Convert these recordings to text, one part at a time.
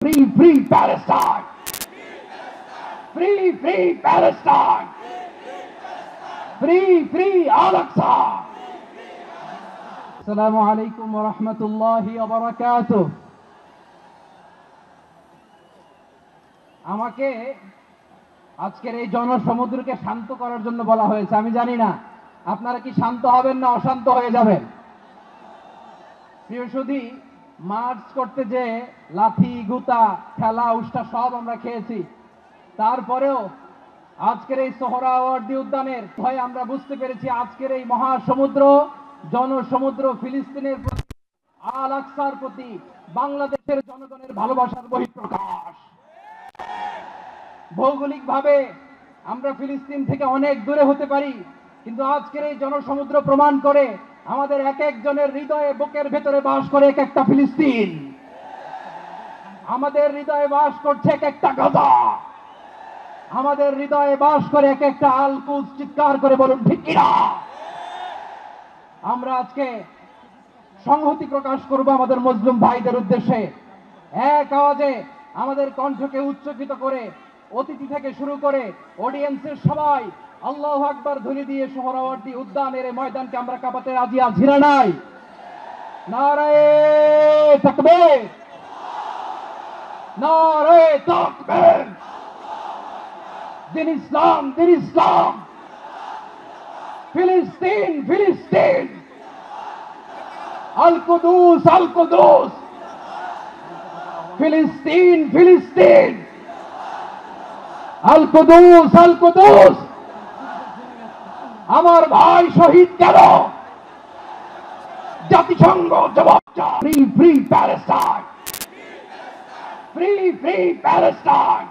Free, free Palestine! Free, free Palestine! Free, free Al-Aqsa! Assalamu alaikum wa rahmatullahi wa barakatuh. আমাকে আজকের এই জনসমুদ্রকে শান্ত করার জন্য বলা হয়েছে। আমি জানি না আপনারা কি শান্ত হবেন না অশান্ত হয়ে যাবেন। প্রিয় সুধী, মার্চ করতে যে লাথি গুতা ঠেলা উষ্টা সব আমরা খেয়েছি, তারপরেও আজকের এই সোহরাওয়ার্দী উদ্যানের ভয়ে আমরা বুঝতে পেরেছি আজকের এই মহাসমুদ্র জনসমুদ্র ফিলিস্তিনের প্রতি, আল আকসার প্রতি বাংলাদেশের জনগণের ভালোবাসার বহিঃপ্রকাশ। ভৌগোলিকভাবে আমরা ফিলিস্তিন থেকে অনেক দূরে হতে পারি, কিন্তু আজকের এই জনসমুদ্র প্রমাণ করে আমাদের এক একজনের হৃদয়ে বুকের ভেতরে বাস করে এক একটা ফিলিস্তিন। আমাদের হৃদয়ে বাস করছে এক একটা গাজা, আমাদের হৃদয়ে বাস করে এক একটা আল কুদস। চিৎকার করে বলুন ঠিক কিনা। আমরা আজকে সংহতি প্রকাশ করব আমাদের মুসলিম ভাইদের উদ্দেশ্যে। এক আওয়াজে আমাদের কণ্ঠকে উচ্চকিত করে অতিথি থেকে শুরু করে অডিয়েন্সের সবাই আল্লাহু আকবার ধ্বনি দিয়ে সোহরাওয়ার্দী উদ্যানের এই ময়দানকে আমরা কাঁপাতে রাজি আছি না নাই? নারায়ে তাকবীর, নারায়ে তাকবীর। দিন ইসলাম, দিন ইসলাম। ফিলিস্তিন, ফিলিস্তিন। আল কুদুস, আল কুদুস। ফিলিস্তিন, ফিলিস্তিন। আল কুদুস, আল কুদুস। আমার ভাই শহীদ কেন? জাতিসংঘ জবাব চায়। Free, free Palestine. Free, free Palestine.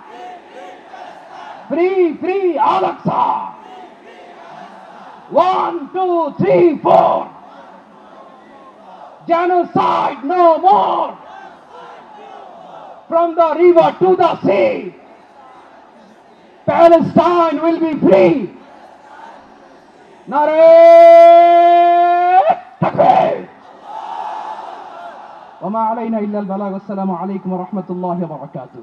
Free, free Al Aqsa. 1, 2, 3, 4. Genocide no more. From the river to the sea, Palestine will be free. Narey takbir. Wa ma alayna illa al-balagh. Assalamu alaykum wa rahmatullahi wa barakatuh.